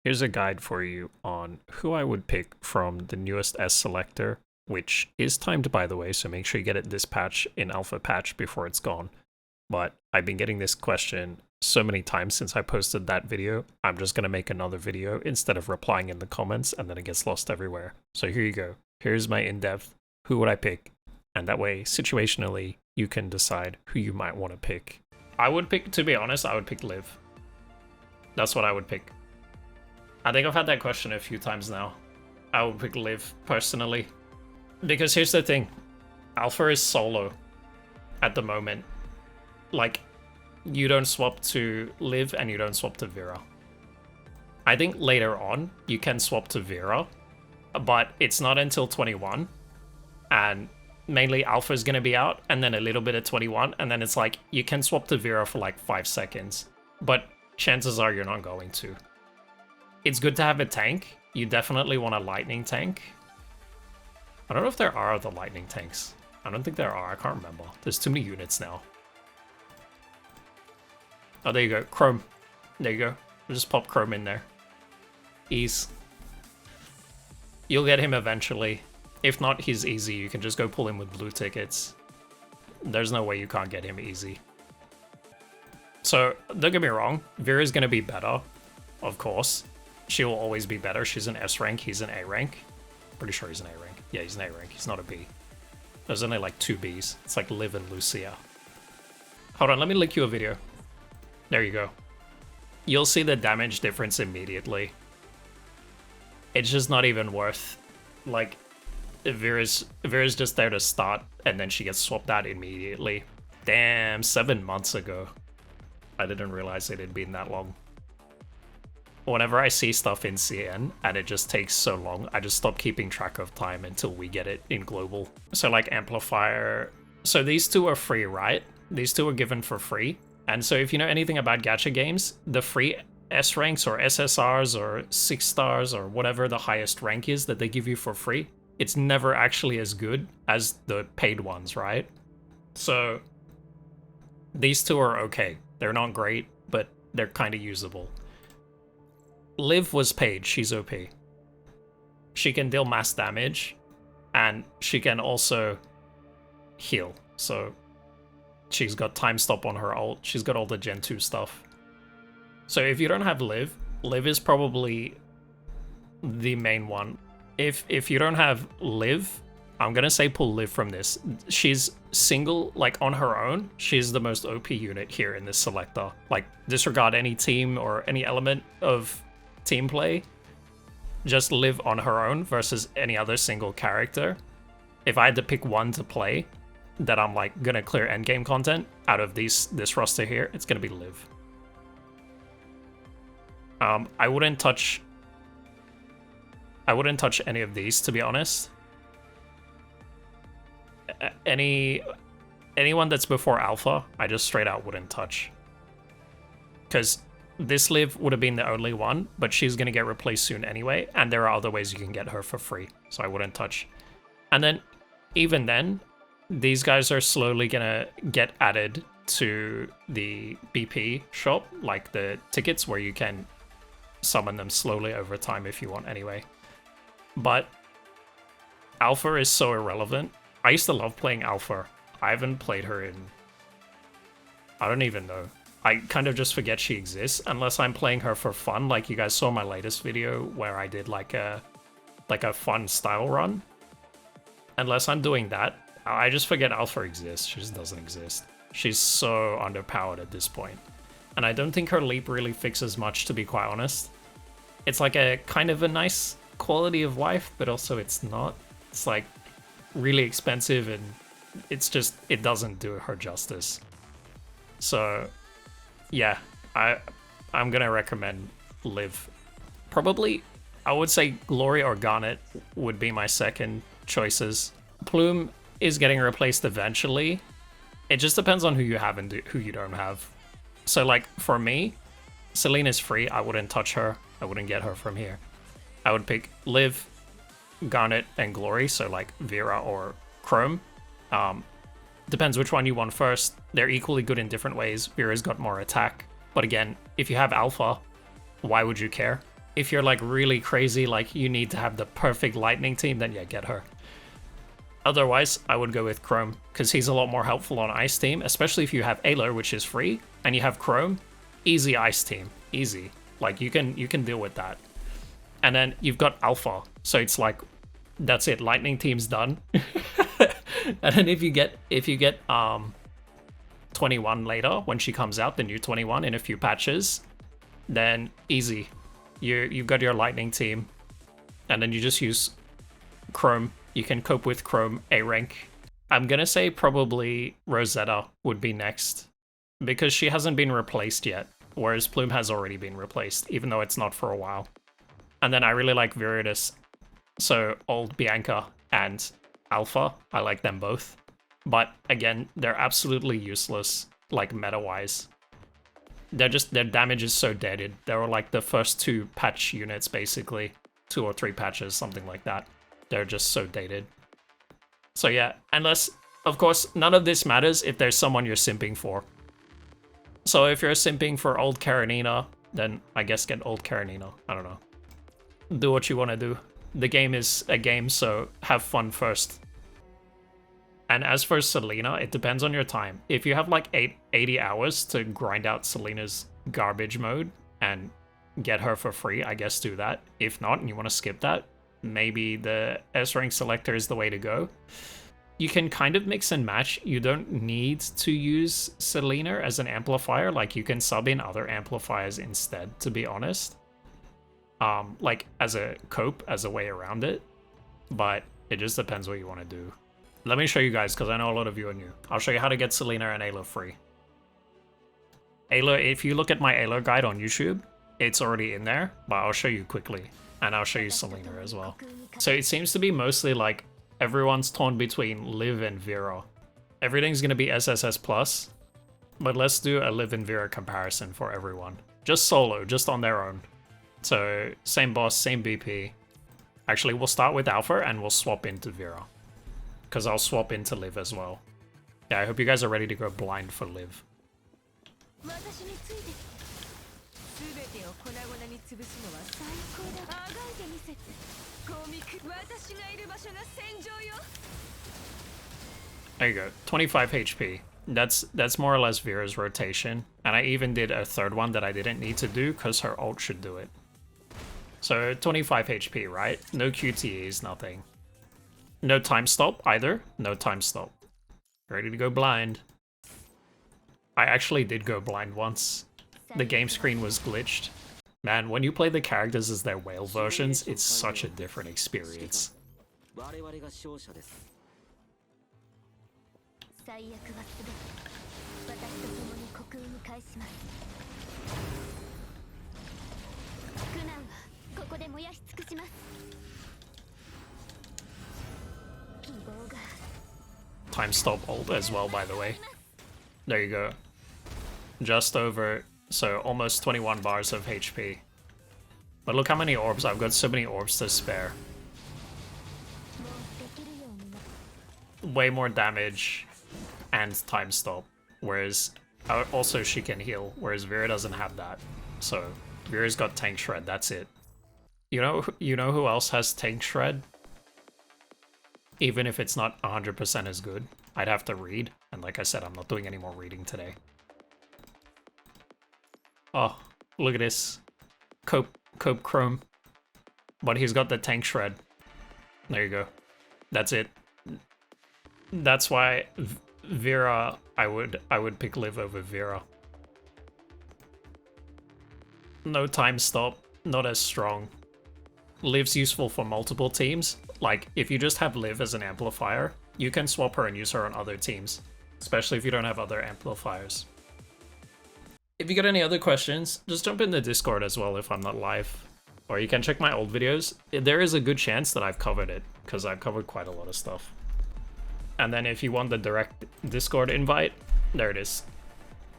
Here's a guide for you on who I would pick from the newest S selector, which is timed by the way, so make sure you get it this patch in alpha patch before it's gone. But I've been getting this question so many times since I posted that video, I'm just going to make another video instead of replying in the comments and then it gets lost everywhere. So here you go. Here's my in-depth, who would I pick? And that way, situationally, you can decide who you might want to pick. I would pick, to be honest, I would pick Liv. That's what I would pick. I think I've had that question a few times now. I would pick Liv, personally. Because here's the thing. Alpha is solo at the moment. Like, you don't swap to Liv and you don't swap to Vera. I think later on, you can swap to Vera, but it's not until 21. And mainly Alpha is going to be out, and then a little bit of 21, and then it's like, you can swap to Vera for like 5 seconds. But chances are you're not going to. It's good to have a tank. You definitely want a lightning tank. I don't know if there are other lightning tanks. I don't think there are. I can't remember. There's too many units now. Oh, there you go. Chrome. There you go. Just pop Chrome in there. Ease. You'll get him eventually. If not, he's easy. You can just go pull him with blue tickets. There's no way you can't get him easy. So, don't get me wrong. Vera's going to be better. Of course. She will always be better. She's an S rank. He's an A rank. Pretty sure he's an A rank. Yeah, he's an A rank. He's not a B. There's only like 2 Bs. It's like Liv and Lucia. Hold on, let me link you a video. There you go. You'll see the damage difference immediately. It's just not even worth, like, Vera's just there to start, and then she gets swapped out immediately. Damn, 7 months ago. I didn't realize it had been that long. Whenever I see stuff in CN and it just takes so long, I just stop keeping track of time until we get it in global. So like Amplifier, so these two are free, right? These two are given for free. And so if you know anything about gacha games, the free S ranks or SSRs or 6 stars or whatever the highest rank is that they give you for free, it's never actually as good as the paid ones, right? So these two are okay. They're not great, but they're kind of usable. Liv was paid, she's OP. She can deal mass damage, and she can also heal. So she's got time stop on her ult, she's got all the Gen 2 stuff. So if you don't have Liv, Liv is probably the main one. If you don't have Liv, I'm gonna say pull Liv from this. She's single, like on her own, she's the most OP unit here in this selector. Like, disregard any team or any element of team play, just Liv on her own versus any other single character. If I had to pick one to play that I'm like gonna clear endgame content out of this roster here, it's gonna be Liv. I wouldn't touch any of these, to be honest. Anyone that's before alpha, I just straight out wouldn't touch. Because this Liv would have been the only one, but she's going to get replaced soon anyway, and there are other ways you can get her for free, so I wouldn't touch. And then, even then, these guys are slowly going to get added to the BP shop, like the tickets where you can summon them slowly over time if you want anyway. But Alpha is so irrelevant. I used to love playing Alpha. I haven't played her in... I don't even know. I kind of just forget she exists unless I'm playing her for fun, like you guys saw my latest video where I did like a fun style run. Unless I'm doing that, I just forget Alpha exists. She just doesn't exist. She's so underpowered at this point. And I don't think her leap really fixes much, to be quite honest. It's like a kind of a nice quality of life, but also it's not. It's like really expensive and it's just, it doesn't do her justice. So yeah, I'm gonna recommend Liv. Probably, I would say Glory or Garnet would be my second choices. Plume is getting replaced eventually. It just depends on who you have and who you don't have. So like, for me, Celine is free. I wouldn't touch her. I wouldn't get her from here. I would pick Liv, Garnet, and Glory, so like Vera or Chrome. Depends which one you want first. They're equally good in different ways. Vera's got more attack. But again, if you have Alpha, why would you care? If you're like really crazy, like you need to have the perfect lightning team, then yeah, get her. Otherwise, I would go with Chrome, because he's a lot more helpful on Ice team, especially if you have Alo, which is free, and you have Chrome. Easy Ice team, easy. Like you can deal with that. And then you've got Alpha, so it's like that's it. Lightning team's done. And then if you get 21 later when she comes out, the new 21 in a few patches, then easy. You've got your Lightning team, and then you just use Chrome. You can cope with Chrome A rank. I'm gonna say probably Rosetta would be next, because she hasn't been replaced yet, whereas Plume has already been replaced, even though it's not for a while. And then I really like Viridius, so old Bianca and Alpha, I like them both. But again, they're absolutely useless, like meta-wise. Their damage is so deaded. They were like the first 2 patch units, basically. 2 or 3 patches, something like that. They're just so dated. So yeah, unless, of course, none of this matters if there's someone you're simping for. So if you're simping for old Karenina, then I guess get old Karenina. I don't know. Do what you want to do. The game is a game, so have fun first. And as for Selena, it depends on your time. If you have like 80 hours to grind out Selena's garbage mode and get her for free, I guess do that. If not, and you want to skip that, maybe the S-rank selector is the way to go. You can kind of mix and match. You don't need to use Selena as an amplifier. Like, you can sub in other amplifiers instead, to be honest. Like, as a cope, as a way around it. But it just depends what you want to do. Let me show you guys, because I know a lot of you are new. I'll show you how to get Selena and Alo free. Alo, if you look at my Alo guide on YouTube, it's already in there, but I'll show you quickly. And I'll show you Selena as well. So it seems to be mostly like everyone's torn between Liv and Vera. Everything's going to be SSS+, but let's do a Liv and Vera comparison for everyone. Just solo, just on their own. So same boss, same BP. Actually, we'll start with Alpha and we'll swap into Vera. Because I'll swap into Liv as well. Yeah, I hope you guys are ready to go blind for Liv. There you go, 25 HP. That's more or less Vera's rotation. And I even did a third one that I didn't need to do because her ult should do it. So 25 HP, right? No QTEs, nothing. No time stop either. No time stop. Ready to go blind. I actually did go blind once. The game screen was glitched. Man, when you play the characters as their whale versions, it's such a different experience. Time stop ult as well, by the way. There you go. Just over, so almost 21 bars of HP. But look how many orbs, I've got so many orbs to spare. Way more damage and time stop, whereas also she can heal, whereas Vera doesn't have that. So Vera's got tank shred, that's it. You know who else has tank shred? Even if it's not 100% as good, I'd have to read. And like I said, I'm not doing any more reading today. Oh, look at this. Cope Chrome. But he's got the tank shred. There you go. That's it. That's why Vera, I would pick Liv over Vera. No time stop, not as strong. Liv's useful for multiple teams. Like, if you just have Liv as an amplifier, you can swap her and use her on other teams. Especially if you don't have other amplifiers. If you got any other questions, just jump in the Discord as well if I'm not live. Or you can check my old videos. There is a good chance that I've covered it, because I've covered quite a lot of stuff. And then if you want the direct Discord invite, there it is.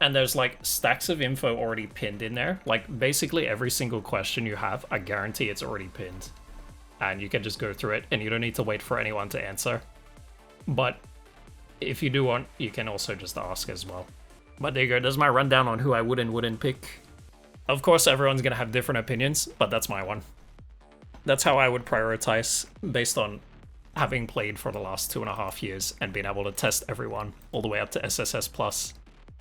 And there's like stacks of info already pinned in there. Like basically every single question you have, I guarantee it's already pinned. And you can just go through it and you don't need to wait for anyone to answer. But if you do want, you can also just ask as well. But there you go, there's my rundown on who I would and wouldn't pick. Of course, everyone's gonna have different opinions, but that's my one. That's how I would prioritize based on having played for the last 2.5 years and being able to test everyone all the way up to SSS+.